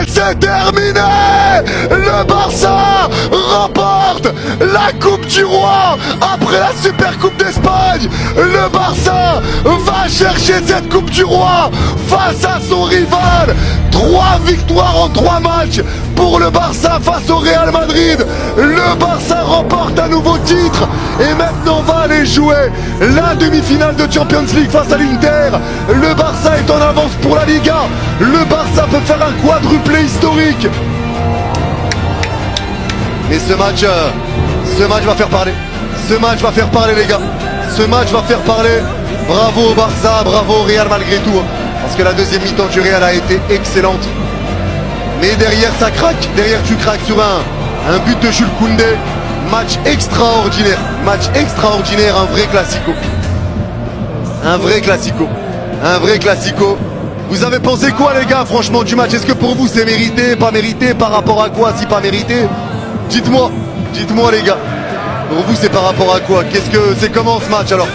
C'est terminé. Le Barça remporte la Coupe du Roi après la Super Coupe d'Espagne. Le Barça va chercher cette Coupe du Roi face à son rival. 3 victoires en 3 matchs pour le Barça face au Real Madrid. Le Barça remporte un nouveau titre et maintenant va aller jouer la demi-finale de Champions League face à l'Inter. Le Barça est en avance pour la Liga. Le Barça peut faire un quadruplé historique. Mais ce match va faire parler. Ce match va faire parler les gars. Ce match va faire parler. Bravo au Barça, bravo au Real malgré tout. Parce que la deuxième mi-temps du Real a été excellente. Mais derrière ça craque. Derrière tu craques sur un but de Jules Koundé. Match extraordinaire. Match extraordinaire, un vrai classico. Un vrai classico. Un vrai classico. Vous avez pensé quoi les gars franchement du match? Est-ce que pour vous c'est mérité, pas mérité? Par rapport à quoi si pas mérité? Dites-moi les gars. Pour vous c'est par rapport à quoi? Qu'est-ce que c'est comment ce match alors?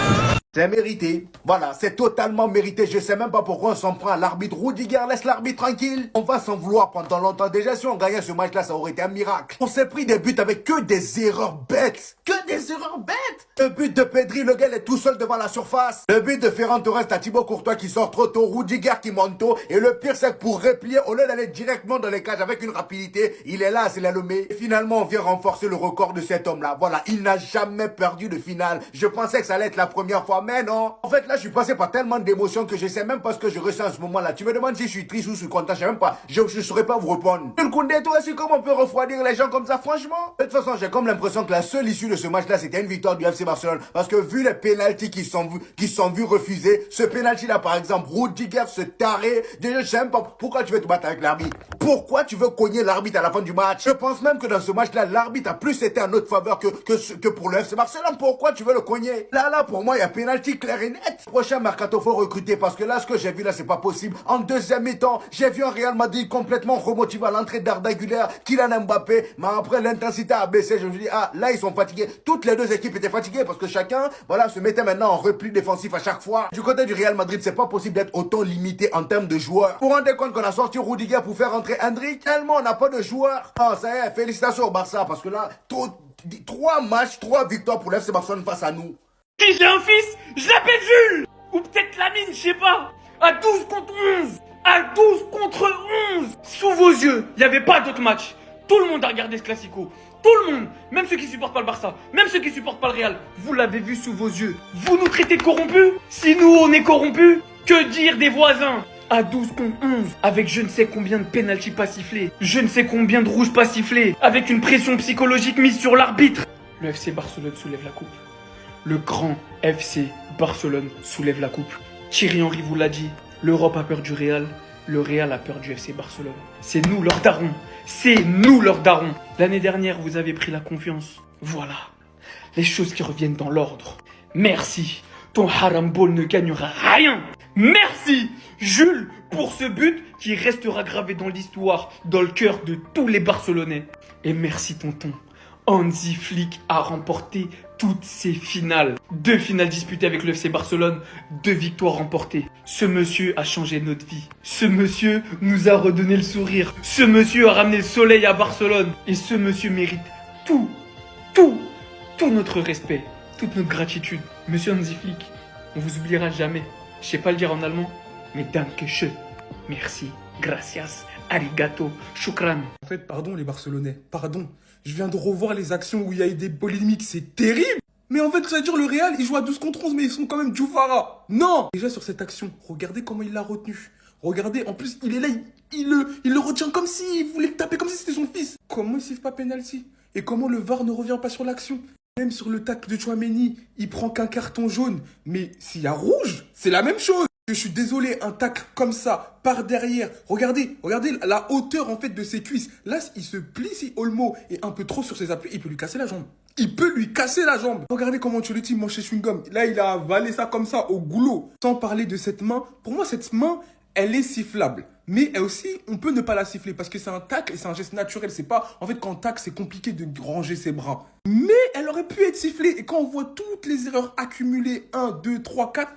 C'est mérité. Voilà, c'est totalement mérité. Je sais même pas pourquoi on s'en prend à l'arbitre. Rudiger, laisse l'arbitre tranquille. On va s'en vouloir pendant longtemps. Déjà, si on gagnait ce match-là, ça aurait été un miracle. On s'est pris des buts avec que des erreurs bêtes. Que des erreurs bêtes. Le but de Pedri, le gars est tout seul devant la surface. Le but de Ferran Torres, t'as Thibaut Courtois qui sort trop tôt. Rudiger qui monte tôt. Et le pire, c'est que pour replier, au lieu d'aller directement dans les cages avec une rapidité, il est là, c'est la lomé. Et finalement, on vient renforcer le record de cet homme-là. Voilà, il n'a jamais perdu de finale. Je pensais que ça allait être la première fois. Mais non. En fait, là, je suis passé par tellement d'émotions que je sais même pas ce que je ressens en ce moment-là. Tu me demandes si je suis triste ou je suis content, je sais même pas. Je saurais pas vous répondre. Le Koundé, toi aussi, comment on peut refroidir les gens comme ça, franchement? De toute façon, j'ai comme l'impression que la seule issue de ce match-là, c'était une victoire du FC Barcelone. Parce que vu les pénaltys qui sont vus refusés, ce pénalty-là, par exemple, Rudiger se taré. Déjà, je sais même pas pourquoi tu veux te battre avec l'arbitre. Pourquoi tu veux cogner l'arbitre à la fin du match? Je pense même que dans ce match-là, l'arbitre a plus été en notre faveur que pour le FC Barcelone. Pourquoi tu veux le cogner? Là, pour moi, il y a pénalty clair et net. Prochain mercato, faut recruter parce que là, ce que j'ai vu là, c'est pas possible. En deuxième mi-temps, j'ai vu un Real Madrid complètement remotivé à l'entrée d'Arda Güler, Kylian Mbappé. Mais après, l'intensité a baissé. Je me suis dit, ah, là, ils sont fatigués. Toutes les deux équipes étaient fatiguées parce que chacun, voilà, se mettait maintenant en repli défensif à chaque fois. Du côté du Real Madrid, c'est pas possible d'être autant limité en termes de joueurs. Vous vous rendez compte qu'on a sorti Rudiger pour faire entrer Hendrik? Tellement on n'a pas de joueurs. Ah, ça y est, félicitations au Barça parce que là, 3 matchs, 3 victoires pour l'FC Barcelone face à nous. Si j'ai un fils, je l'appelle Jules. Ou peut-être Lamine, je sais pas. À 12 contre 11. À 12 contre 11. Sous vos yeux, il n'y avait pas d'autre match. Tout le monde a regardé ce classico. Tout le monde. Même ceux qui supportent pas le Barça. Même ceux qui supportent pas le Real. Vous l'avez vu sous vos yeux. Vous nous traitez de corrompus? Si nous, on est corrompus, que dire des voisins? À 12 contre 11, avec je ne sais combien de pénaltys pas sifflés, je ne sais combien de rouges pas sifflés, avec une pression psychologique mise sur l'arbitre. Le FC Barcelone soulève la coupe. Le grand FC Barcelone soulève la coupe. Thierry Henry vous l'a dit, l'Europe a peur du Real, le Real a peur du FC Barcelone. C'est nous leurs darons, c'est nous leurs darons. L'année dernière, vous avez pris la confiance. Voilà, les choses qui reviennent dans l'ordre. Merci, ton haram ball ne gagnera rien. Merci, Jules, pour ce but qui restera gravé dans l'histoire, dans le cœur de tous les Barcelonais. Et merci, tonton. Hansi Flick a remporté toutes ses finales. 2 finales disputées avec le FC Barcelone, 2 victoires remportées. Ce monsieur a changé notre vie. Ce monsieur nous a redonné le sourire. Ce monsieur a ramené le soleil à Barcelone. Et ce monsieur mérite tout notre respect, toute notre gratitude. Monsieur Hansi Flick, on vous oubliera jamais. Je sais pas le dire en allemand, mais danke schön. Merci, gracias, arigato, shukran. En fait, pardon les Barcelonais, pardon. Je viens de revoir les actions où il y a eu des polémiques, c'est terrible. Mais en fait, ça veut dire le Real, ils jouent à 12 contre 11, mais ils sont quand même Djoufara. Non. Déjà sur cette action, regardez comment il l'a retenu. Regardez, en plus, il est là, il le retient comme s'il voulait le taper, comme si c'était son fils. Comment il siffle pas penalty? Et comment le VAR ne revient pas sur l'action? Même sur le tacle de Tchouaméni, il prend qu'un carton jaune. Mais s'il y a rouge, c'est la même chose. Je suis désolé, un tacle comme ça, par derrière. Regardez la hauteur en fait de ses cuisses. Là, il se plie si Olmo est un peu trop sur ses appuis, il peut lui casser la jambe. Il peut lui casser la jambe. Regardez comment Ancelotti mange ses chewing-gums. Là, il a avalé ça comme ça, au goulot. Sans parler de cette main. Pour moi, cette main, elle est sifflable. Mais elle aussi, on peut ne pas la siffler parce que c'est un tacle et c'est un geste naturel. C'est pas, en fait, quand on tacle, c'est compliqué de ranger ses bras. Mais elle aurait pu être sifflée. Et quand on voit toutes les erreurs accumulées, 1, 2, 3, 4,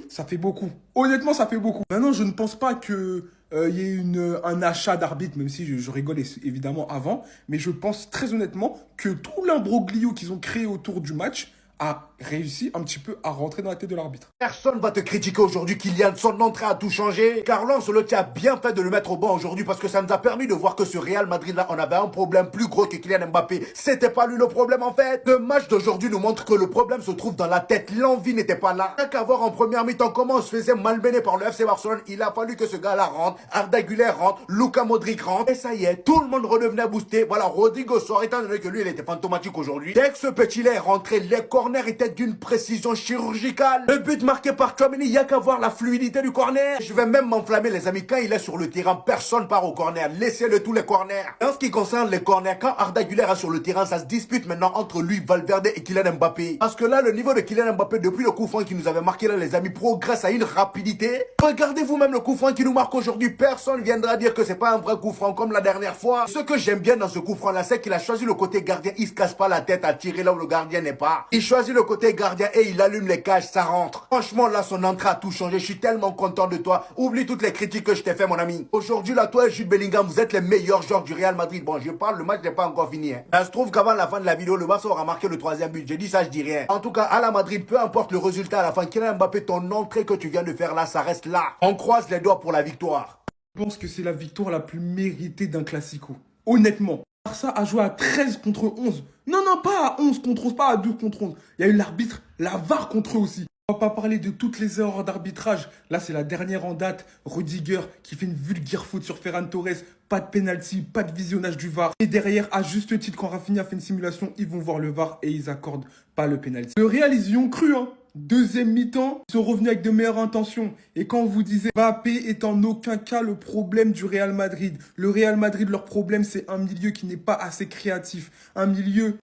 ça fait beaucoup. Honnêtement, ça fait beaucoup. Maintenant, je ne pense pas que y ait un achat d'arbitre, même si je rigole évidemment avant. Mais je pense très honnêtement que tout l'imbroglio qu'ils ont créé autour du match a réussi un petit peu à rentrer dans la tête de l'arbitre. Personne va te critiquer aujourd'hui, Kylian. Son entrée a tout changé. Carlo Ancelotti a bien fait de le mettre au banc aujourd'hui parce que ça nous a permis de voir que ce Real Madrid-là, on avait un problème plus gros que Kylian Mbappé. C'était pas lui le problème en fait. Le match d'aujourd'hui nous montre que le problème se trouve dans la tête. L'envie n'était pas là. Rien qu'à voir en première mi-temps comment on se faisait malmener par le FC Barcelone, il a fallu que ce gars-là rentre, Arda Güler rentre, Luka Modric rentre. Et ça y est, tout le monde redevenait boosté. Voilà, Rodrigo sort, étant donné que lui, il était fantomatique aujourd'hui. Dès que ce petit-là est rentré, les corners étaient d'une précision chirurgicale. Le but marqué par Tchouaméni, il n'y a qu'à voir la fluidité du corner. Je vais même m'enflammer les amis, quand il est sur le terrain, personne part au corner. Laissez-le tous les corners. En ce qui concerne les corners, quand Arda Güler est sur le terrain, ça se dispute maintenant entre lui, Valverde et Kylian Mbappé. Parce que là, le niveau de Kylian Mbappé depuis le coup franc qui nous avait marqué là les amis progresse à une rapidité. Regardez vous-même le coup franc qui nous marque aujourd'hui. Personne viendra dire que c'est pas un vrai coup franc comme la dernière fois. Ce que j'aime bien dans ce coup franc là, c'est qu'il a choisi le côté gardien. Il se casse pas la tête à tirer là où le gardien n'est pas. Il choisit le côté gardien et il allume les cages, ça rentre. Franchement là, son entrée a tout changé. Je suis tellement content de toi. Oublie toutes les critiques que je t'ai fait mon ami. Aujourd'hui là, toi et Jude Bellingham, vous êtes les meilleurs joueurs du Real Madrid. Bon, je parle, le match n'est pas encore fini. Ça se trouve qu'avant la fin de la vidéo, le Barça aura marqué le 3e but. J'ai dit ça, je dis rien. En tout cas, à la Madrid, peu importe le résultat à la fin, Kylian Mbappé, ton entrée que tu viens de faire là, ça reste là. On croise les doigts pour la victoire. Je pense que c'est la victoire la plus méritée d'un Classico. Honnêtement. Barça a joué à 13 contre 11. Non, non, pas à 11 contre 11, pas à 12 contre 11. Il y a eu l'arbitre, la VAR contre eux aussi. On va pas parler de toutes les erreurs d'arbitrage. Là, c'est la dernière en date. Rudiger qui fait une vulgaire faute sur Ferran Torres. Pas de penalty, pas de visionnage du VAR. Et derrière, à juste titre, quand Rafinha fait une simulation, ils vont voir le VAR et ils accordent pas le penalty. Le Real, ils y ont cru, hein. Deuxième mi-temps, ils sont revenus avec de meilleures intentions. Et quand on vous disait Mbappé est en aucun cas le problème du Real Madrid. Le Real Madrid, leur problème, c'est un milieu qui n'est pas assez créatif. Un milieu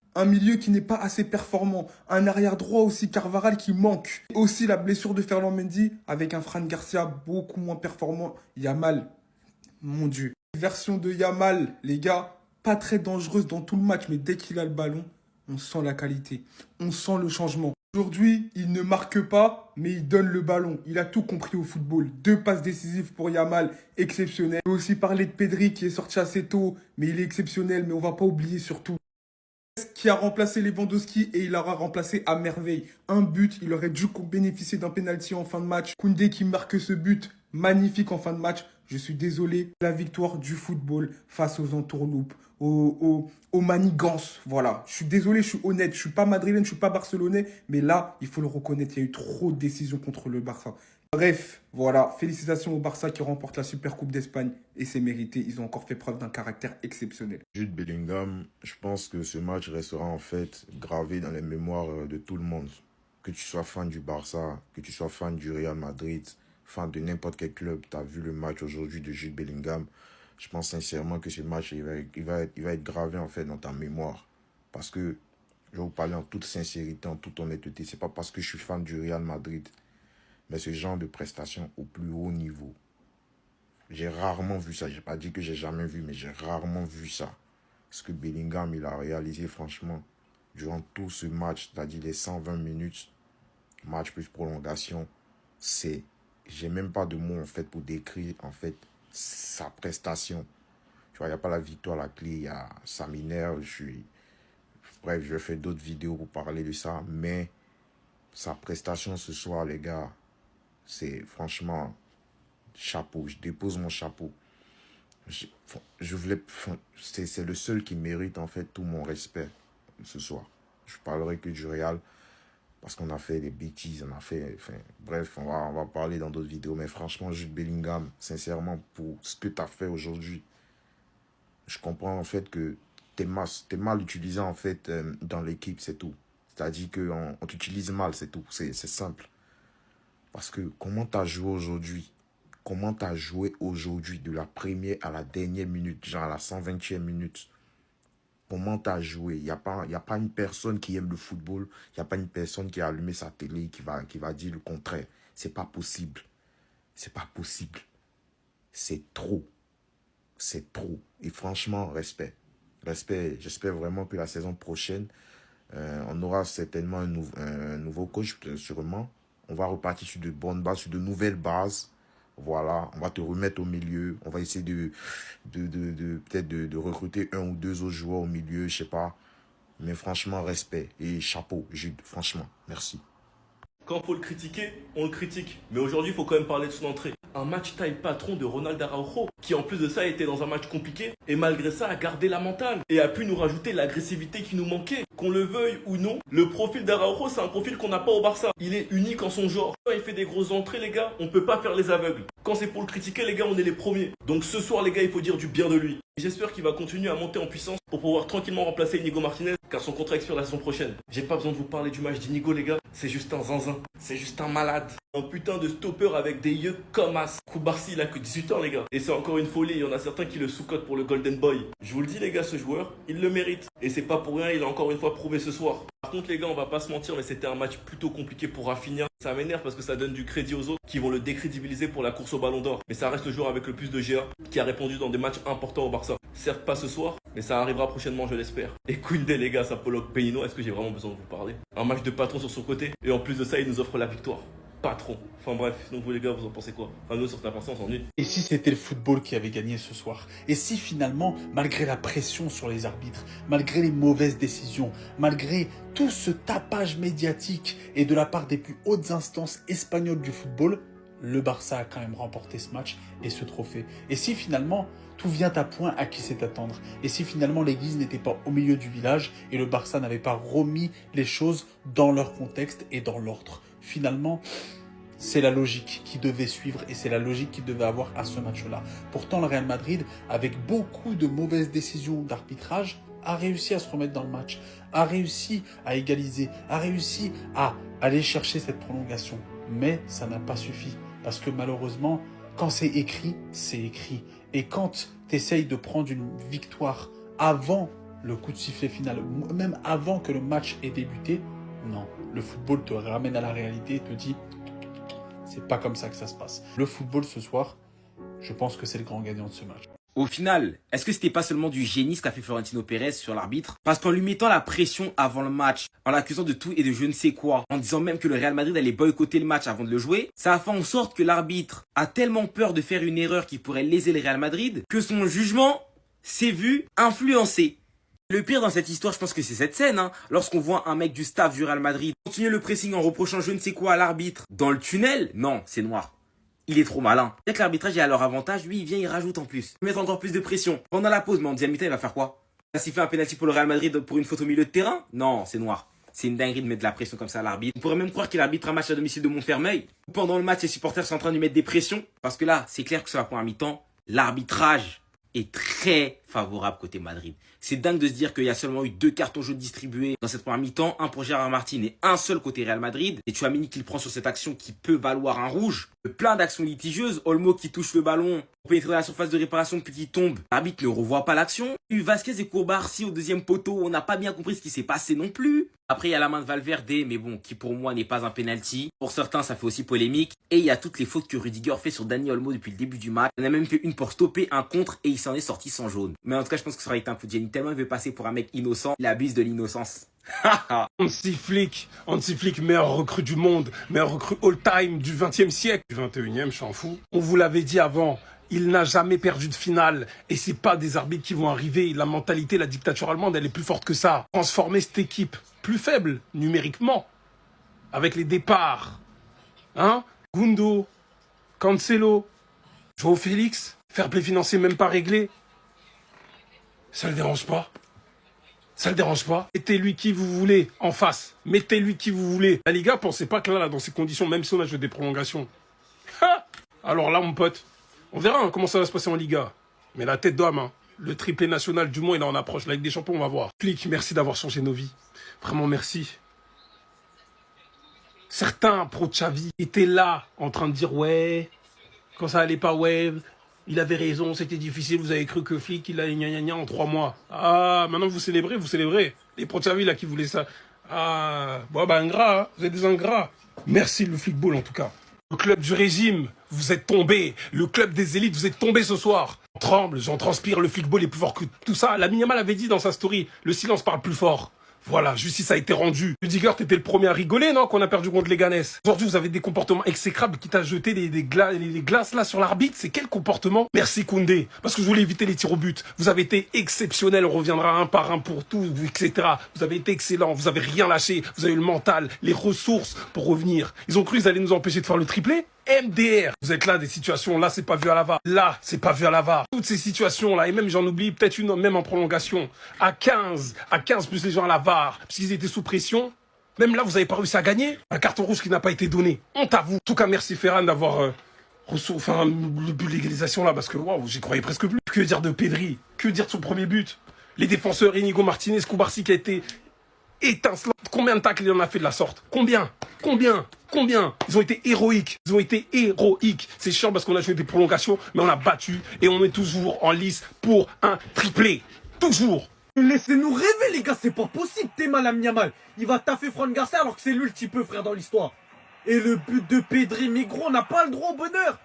qui n'est pas assez performant. Un arrière droit aussi, Carvajal, qui manque. Aussi la blessure de Ferland Mendy avec un Fran Garcia beaucoup moins performant. Yamal, mon Dieu. Version de Yamal, les gars, pas très dangereuse dans tout le match, mais dès qu'il a le ballon, on sent la qualité. On sent le changement. Aujourd'hui, il ne marque pas, mais il donne le ballon. Il a tout compris au football. 2 passes décisives pour Yamal, exceptionnel. On peut aussi parler de Pedri qui est sorti assez tôt, mais il est exceptionnel. Mais on va pas oublier surtout qui a remplacé Lewandowski et il l'aura remplacé à merveille. Un but, il aurait dû bénéficier d'un penalty en fin de match. Koundé qui marque ce but magnifique en fin de match. Je suis désolé, la victoire du football face aux entourloupes, aux manigances. Voilà, je suis désolé, je suis honnête. Je suis pas madrilène, je suis pas barcelonais. Mais là, il faut le reconnaître, il y a eu trop de décisions contre le Barça. Bref, voilà, félicitations au Barça qui remporte la Super Coupe d'Espagne et c'est mérité. Ils ont encore fait preuve d'un caractère exceptionnel. Jude Bellingham, je pense que ce match restera en fait gravé dans les mémoires de tout le monde. Que tu sois fan du Barça, que tu sois fan du Real Madrid, fan de n'importe quel club, tu as vu le match aujourd'hui de Jude Bellingham. Je pense sincèrement que ce match, il va être gravé en fait dans ta mémoire. Parce que, je vais vous parler en toute sincérité, en toute honnêteté, c'est pas parce que je suis fan du Real Madrid, mais ce genre de prestation au plus haut niveau. J'ai rarement vu ça. Je n'ai pas dit que j'ai jamais vu, mais j'ai rarement vu ça. Ce que Bellingham il a réalisé, franchement, durant tout ce match, c'est-à-dire les 120 minutes, match plus prolongation, c'est... J'ai même pas de mots, en fait, pour décrire, en fait, sa prestation. Tu vois, il n'y a pas la victoire à la clé, ça m'énerve. Bref, je vais faire d'autres vidéos pour parler de ça, mais sa prestation ce soir, les gars, c'est franchement... chapeau, je dépose mon chapeau. C'est le seul qui mérite en fait tout mon respect ce soir. Je parlerai que du Real parce qu'on a fait des bêtises, bref, on va parler dans d'autres vidéos. Mais franchement, Jude Bellingham, sincèrement, pour ce que tu as fait aujourd'hui, je comprends en fait que t'es mal utilisé en fait dans l'équipe, c'est tout. C'est-à-dire qu'on t'utilise mal, c'est tout, c'est simple. Parce que comment tu as joué aujourd'hui? Comment tu as joué aujourd'hui de la première à la dernière minute, genre à la 120e minute? Comment tu as joué? Il n'y a pas une personne qui aime le football, il n'y a pas une personne qui a allumé sa télé qui va dire le contraire. C'est pas possible. C'est pas possible. C'est trop. C'est trop. Et franchement, respect. Respect. J'espère vraiment que la saison prochaine, on aura certainement un nouveau coach, sûrement. On va repartir sur de bonnes bases, sur de nouvelles bases. Voilà, on va te remettre au milieu. On va essayer peut-être de recruter un ou deux autres joueurs au milieu, je sais pas. Mais franchement, respect et chapeau, Jude. Franchement, merci. Quand faut le critiquer, on le critique. Mais aujourd'hui, il faut quand même parler de son entrée. Un match taille patron de Ronald Araujo, qui en plus de ça était dans un match compliqué, et malgré ça a gardé la mentale, et a pu nous rajouter l'agressivité qui nous manquait. Qu'on le veuille ou non, le profil d'Araujo, c'est un profil qu'on n'a pas au Barça. Il est unique en son genre. Quand il fait des grosses entrées, les gars, on peut pas faire les aveugles. Quand c'est pour le critiquer, les gars, on est les premiers. Donc ce soir, les gars, il faut dire du bien de lui. J'espère qu'il va continuer à monter en puissance pour pouvoir tranquillement remplacer Inigo Martinez, car son contrat expire la saison prochaine. J'ai pas besoin de vous parler du match d'Inigo, les gars. C'est juste un zinzin. C'est juste un malade. Un putain de stopper avec des yeux comme as. Koubarsi, il a que 18 ans, les gars. Et c'est encore une folie. Il y en a certains qui le sous-cotent pour le Golden Boy. Je vous le dis, les gars, ce joueur, il le mérite. Et c'est pas pour rien, il a encore une fois prouvé ce soir. Par contre, les gars, on va pas se mentir, mais c'était un match plutôt compliqué pour Rafinha. Ça m'énerve parce que ça donne du crédit aux autres qui vont le décrédibiliser pour la course au Ballon d'Or. Mais ça reste le joueur avec le plus de GA qui a répondu dans des matchs importants au Barça. Certes pas ce soir, mais ça arrivera prochainement, je l'espère. Et Koundé, les gars, ça Pollock Peino, est-ce que j'ai vraiment besoin de vous parler? Un match de patron sur son côté, et en plus de ça, il nous offre la victoire. Patron. Enfin bref, donc vous les gars, vous en pensez quoi? Enfin nous, sur la personne, on s'ennuie. Et si c'était le football qui avait gagné ce soir? Et si finalement, malgré la pression sur les arbitres, malgré les mauvaises décisions, malgré tout ce tapage médiatique et de la part des plus hautes instances espagnoles du football, le Barça a quand même remporté ce match et ce trophée? Et si finalement, tout vient à point à qui sait attendre? Et si finalement l'église n'était pas au milieu du village et le Barça n'avait pas remis les choses dans leur contexte et dans l'ordre? Finalement, c'est la logique qui devait suivre et c'est la logique qu'il devait avoir à ce match-là. Pourtant, le Real Madrid, avec beaucoup de mauvaises décisions d'arbitrage, a réussi à se remettre dans le match, a réussi à égaliser, a réussi à aller chercher cette prolongation. Mais ça n'a pas suffi parce que malheureusement, quand c'est écrit, c'est écrit. Et quand tu essayes de prendre une victoire avant le coup de sifflet final, même avant que le match ait débuté, non, le football te ramène à la réalité et te dit c'est pas comme ça que ça se passe. Le football ce soir, je pense que c'est le grand gagnant de ce match. Au final, est-ce que c'était pas seulement du génie ce qu'a fait Florentino Pérez sur l'arbitre? Parce qu'en lui mettant la pression avant le match, en l'accusant de tout et de je ne sais quoi, en disant même que le Real Madrid allait boycotter le match avant de le jouer, ça a fait en sorte que l'arbitre a tellement peur de faire une erreur qui pourrait léser le Real Madrid que son jugement s'est vu influencé. Le pire dans cette histoire, je pense que c'est cette scène, lorsqu'on voit un mec du staff du Real Madrid continuer le pressing en reprochant je ne sais quoi à l'arbitre dans le tunnel. Non, c'est noir. Il est trop malin. Dès que l'arbitrage est à leur avantage, lui, il vient, il rajoute en plus. Il met encore plus de pression. Pendant la pause, mais en deuxième mi-temps, il va faire quoi? S'il fait un penalty pour le Real Madrid pour une faute au milieu de terrain? Non, c'est noir. C'est une dinguerie de mettre de la pression comme ça à l'arbitre. On pourrait même croire qu'il arbitre un match à domicile de Montfermeil. Pendant le match, les supporters sont en train de lui mettre des pressions. Parce que là, c'est clair que sur la première mi-temps, l'arbitrage est très favorable côté Madrid. C'est dingue de se dire qu'il y a seulement eu 2 cartons jaunes distribués dans cette première mi-temps, un pour Gérard Martin et un seul côté Real Madrid. Et Tchouaméni qui le prend sur cette action qui peut valoir un rouge. Plein d'actions litigieuses. Olmo qui touche le ballon pour pénétrer dans la surface de réparation puis qui tombe. L'arbitre ne revoit pas l'action. Vasquez et Koubarsi au deuxième poteau. On n'a pas bien compris ce qui s'est passé non plus. Après, il y a la main de Valverde, mais bon, qui pour moi n'est pas un penalty. Pour certains, ça fait aussi polémique. Et il y a toutes les fautes que Rudiger fait sur Dani Olmo depuis le début du match. On a même fait une pour stopper un contre et il s'en est sorti sans jaune. Mais en tout cas, je pense que ça aurait été un coup de génie. Tellement il veut passer pour un mec innocent, il abuse de l'innocence. Hansi Flick, meilleur recrue du monde, meilleur recrue all-time du 20e siècle. Du 21e, je s'en fous. On vous l'avait dit avant, il n'a jamais perdu de finale. Et c'est pas des arbitres qui vont arriver. La mentalité, la dictature allemande, elle est plus forte que ça. Transformer cette équipe plus faible, numériquement, avec les départs. Gundo, Cancelo, Joao Félix, fair play financier même pas réglé. Ça le dérange pas. Ça le dérange pas. Mettez-lui qui vous voulez en face. Mettez-lui qui vous voulez. La Liga, pensez pas que là, dans ces conditions, même si on a joué des prolongations. Alors là, mon pote, on verra comment ça va se passer en Liga. Mais la tête d'homme, le triplé national, du moins, il en approche. La Ligue des Champions, on va voir. Flick, merci d'avoir changé nos vies. Vraiment, merci. Certains pro Xavi étaient là, en train de dire, ouais, quand ça allait pas, ouais, il avait raison, c'était difficile, vous avez cru que Flick, il a gna gna en 3 mois. Ah, maintenant vous célébrez. Les pro Xavi, là, qui voulaient ça. Ah, bon, bah, ingrat, vous êtes des ingrats. Merci, le Flickball, en tout cas. Le club du régime, vous êtes tombés. Le club des élites, vous êtes tombés ce soir. On tremble, j'en transpire, le Flickball est plus fort que tout ça. La Yamal avait dit dans sa story, le silence parle plus fort. Voilà, justice a été rendue. Rudiger, t'étais le premier à rigoler, non, qu'on a perdu contre Leganés. Aujourd'hui, vous avez des comportements exécrables qui t'a jeté les glaces là sur l'arbitre. C'est quel comportement? Merci Koundé, parce que je voulais éviter les tirs au but. Vous avez été exceptionnel, on reviendra un par un pour tout, etc. Vous avez été excellent, vous avez rien lâché. Vous avez eu le mental, les ressources pour revenir. Ils ont cru qu'ils allaient nous empêcher de faire le triplé. MDR. Vous êtes là, des situations, là, c'est pas vu à la VAR. Là, c'est pas vu à la VAR. Toutes ces situations-là, et même, j'en oublie peut-être une, même en prolongation. À 15 plus les gens à la VAR, parce qu'ils étaient sous pression. Même là, vous avez pas réussi à gagner. Un carton rouge qui n'a pas été donné. Honte à vous. En tout cas, merci Ferran d'avoir le but de l'égalisation là, parce que, waouh, j'y croyais presque plus. Que dire de Pedri? Que dire de son premier but? Les défenseurs, Inigo Martinez, Koubarsi qui a été étincelant. Combien de tacles il en a fait de la sorte? Combien? Ils ont été héroïques. C'est chiant parce qu'on a joué des prolongations, mais on a battu et on est toujours en lice pour un triplé. Toujours. Laissez-nous rêver, les gars, c'est pas possible. T'es mal à Yamal. Il va taffer Fran Garcia alors que c'est lui le petit peu, frère, dans l'histoire. Et le but de Pedri, mais gros, on n'a pas le droit au bonheur.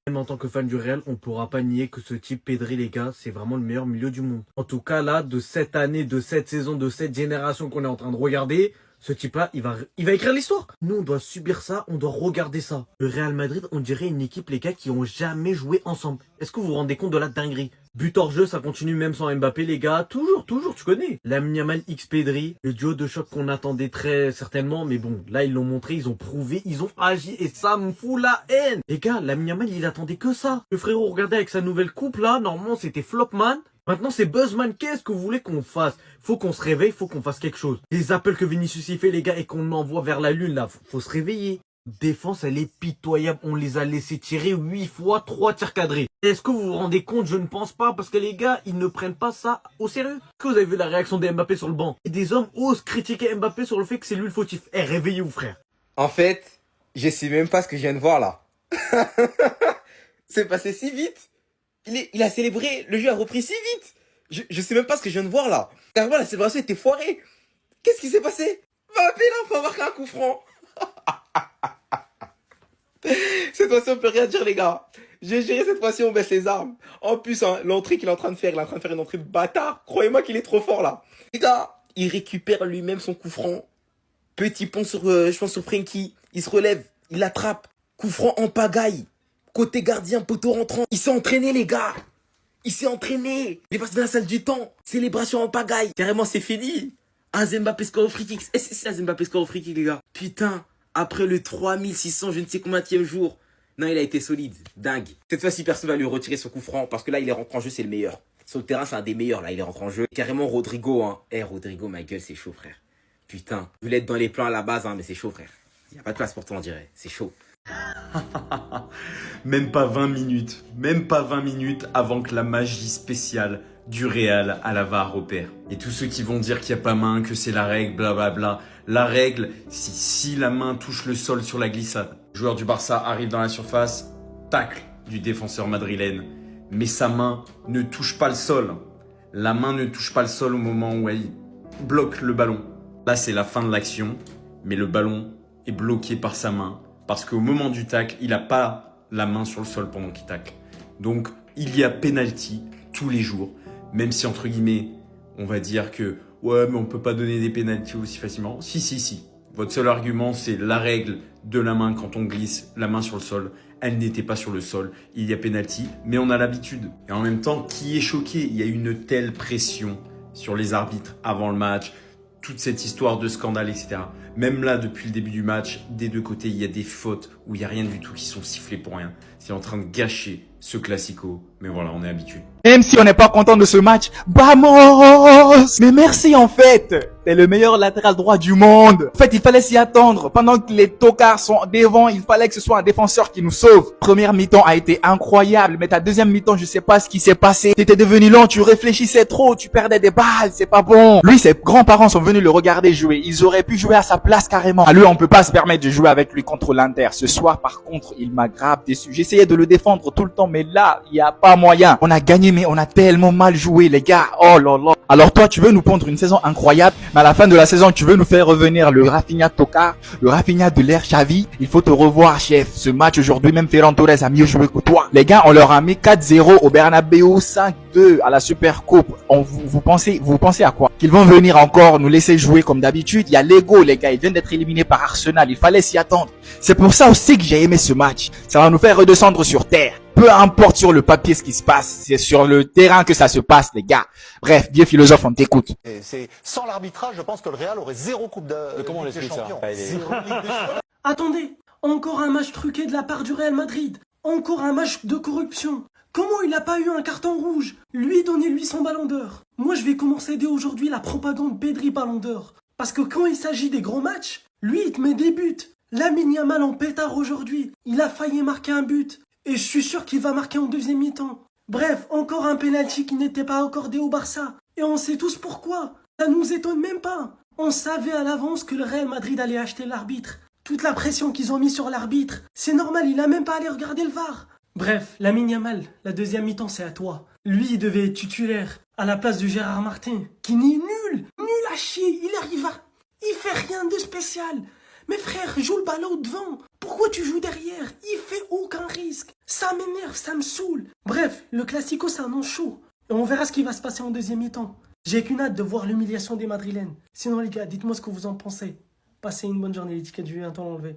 Même en tant que fan du Real, on pourra pas nier que ce type Pedri, les gars, c'est vraiment le meilleur milieu du monde. En tout cas, là, de cette année, de cette saison, de cette génération qu'on est en train de regarder, ce type-là, il va écrire l'histoire. Nous, on doit subir ça, on doit regarder ça. Le Real Madrid, on dirait une équipe, les gars, qui ont jamais joué ensemble. Est-ce que vous vous rendez compte de la dinguerie? But hors jeu, ça continue même sans Mbappé, les gars. Toujours, tu connais. Lamine Yamal X Pedri, le duo de choc qu'on attendait très certainement. Mais bon, là, ils l'ont montré, ils ont prouvé, ils ont agi. Et ça me fout la haine. Les gars, Lamine Yamal, il attendait que ça. Le frérot, regardez avec sa nouvelle coupe, là. Normalement, c'était Flopman. Maintenant, c'est Buzzman. Qu'est-ce que vous voulez qu'on fasse? Faut qu'on se réveille, faut qu'on fasse quelque chose. Les appels que Vinicius y fait, les gars, et qu'on envoie vers la lune, là, faut se réveiller. Défense, elle est pitoyable. On les a laissés tirer 8 fois, 3 tirs cadrés. Est-ce que vous vous rendez compte? Je ne pense pas, parce que les gars, ils ne prennent pas ça au sérieux. Est-ce que vous avez vu la réaction de Mbappé sur le banc? Et des hommes osent critiquer Mbappé sur le fait que c'est lui le fautif. Eh, réveillez-vous, frère. En fait, je sais même pas ce que je viens de voir, là. C'est passé si vite. Il a célébré, le jeu a repris si vite. Je sais même pas ce que je viens de voir, là. Carrément, la célébration était foirée. Qu'est-ce qui s'est passé? Mbappé, là, faut marquer un coup franc. Cette fois-ci, on peut rien dire, les gars. J'ai géré cette fois-ci, on baisse les armes. En plus, hein, l'entrée qu'il est en train de faire, il est en train de faire une entrée de bâtard. Croyez-moi qu'il est trop fort, là. Les gars, il récupère lui-même son coup franc. Petit pont sur, je pense, sur Frenkie. Il se relève, il l'attrape. Coup franc en pagaille. Côté gardien, poteau rentrant. Il s'est entraîné, les gars. Il s'est entraîné. Il est passé dans la salle du temps. Célébration en pagaille. Carrément, c'est fini. Un Mbappé score au free kick. C'est un Mbappé score au free kick, les gars. Putain. Après le 3600, je ne sais combienième jour. Non, il a été solide. Dingue. Cette fois-ci, personne va lui retirer son coup franc. Parce que là, il est rentré en jeu, c'est le meilleur. Sur le terrain, c'est un des meilleurs. Là, il est rentré en jeu. Carrément, Rodrigo, hein. Rodrigo, ma gueule, c'est chaud, frère. Putain. Je voulais être dans les plans à la base, hein, mais c'est chaud, frère. Il n'y a pas de place pour toi, on dirait. C'est chaud. Même pas 20 minutes avant que la magie spéciale du Real à la VAR opère. Et tous ceux qui vont dire qu'il n'y a pas main, que c'est la règle, blablabla. La règle, si la main touche le sol sur la glissade. Le joueur du Barça arrive dans la surface, tacle du défenseur madrilène. Mais sa main ne touche pas le sol. La main ne touche pas le sol au moment où elle bloque le ballon. Là, c'est la fin de l'action, mais le ballon est bloqué par sa main. Parce qu'au moment du tacle, il n'a pas la main sur le sol pendant qu'il tacle. Donc, il y a penalty tous les jours. Même si, entre guillemets, on va dire que ouais, mais on peut pas donner des pénaltys aussi facilement. Si. Votre seul argument, c'est la règle de la main quand on glisse la main sur le sol. Elle n'était pas sur le sol. Il y a pénalty, mais on a l'habitude. Et en même temps, qui est choqué? Il y a une telle pression sur les arbitres avant le match. Toute cette histoire de scandale, etc. Même là, depuis le début du match, des deux côtés, il y a des fautes où il n'y a rien du tout qui sont sifflés pour rien. C'est en train de gâcher ce classico. Mais voilà, on est habitué. Même si on n'est pas content de ce match, vamos! Mais merci en fait! T'es le meilleur latéral droit du monde! En fait, il fallait s'y attendre. Pendant que les tocards sont devant, il fallait que ce soit un défenseur qui nous sauve. Première mi-temps a été incroyable, mais ta deuxième mi-temps, je sais pas ce qui s'est passé. T'étais devenu lent, tu réfléchissais trop, tu perdais des balles, c'est pas bon. Lui, ses grands-parents sont venus le regarder jouer. Ils auraient pu jouer à sa place carrément. À lui, on peut pas se permettre de jouer avec lui contre l'Inter. Ce soir, par contre, il m'a grave déçu. J'essayais de le défendre tout le temps, mais là, il y a pas moyen. On a gagné, mais on a tellement mal joué, les gars. Oh là là. Alors toi, tu veux nous pondre une saison incroyable, mais à la fin de la saison, tu veux nous faire revenir le Rafinha Tocard, le Rafinha de l'ère Xavi. Il faut te revoir, chef. Ce match aujourd'hui, même Ferran Torres a mieux joué que toi. Les gars, on leur a mis 4-0 au Bernabeu, 5-2 à la Supercoupe. Vous pensez à quoi? Qu'ils vont venir encore nous laisser jouer comme d'habitude? Il y a l'ego, les gars. Ils viennent d'être éliminés par Arsenal. Il fallait s'y attendre. C'est pour ça aussi que j'ai aimé ce match. Ça va nous faire redescendre sur terre. Peu importe sur le papier ce qui se passe, c'est sur le terrain que ça se passe, les gars. Bref, vieux philosophe, on t'écoute. Sans l'arbitrage, je pense que le Real aurait 0 coupe de comment on l'explique ça? Attendez, encore un match truqué de la part du Real Madrid. Encore un match de corruption. Comment il n'a pas eu un carton rouge? Lui, donnez-lui son ballon d'or. Moi, je vais commencer dès aujourd'hui la propagande Pedri ballon d'or. Parce que quand il s'agit des gros matchs, lui, il te met des buts. Lamine Yamal en pétard aujourd'hui. Il a failli marquer un but. Et je suis sûr qu'il va marquer en deuxième mi-temps. Bref, encore un penalty qui n'était pas accordé au Barça. Et on sait tous pourquoi. Ça nous étonne même pas. On savait à l'avance que le Real Madrid allait acheter l'arbitre. Toute la pression qu'ils ont mis sur l'arbitre, c'est normal, il a même pas allé regarder le VAR. Bref, Lamine Yamal, la deuxième mi-temps c'est à toi. Lui, il devait être titulaire à la place de Gérard Martin, qui n'est nul à chier, il arrive à... Il fait rien de spécial. Mais frère, joue le ballon devant. Pourquoi tu joues derrière? Il fait aucun risque. Ça m'énerve, ça me saoule. Bref, le Classico c'est un an chaud. Et on verra ce qui va se passer en deuxième mi-temps. J'ai qu'une hâte de voir l'humiliation des Madrilènes. Sinon les gars, dites-moi ce que vous en pensez. Passez une bonne journée, l'étiquette du bientôt l'enlever.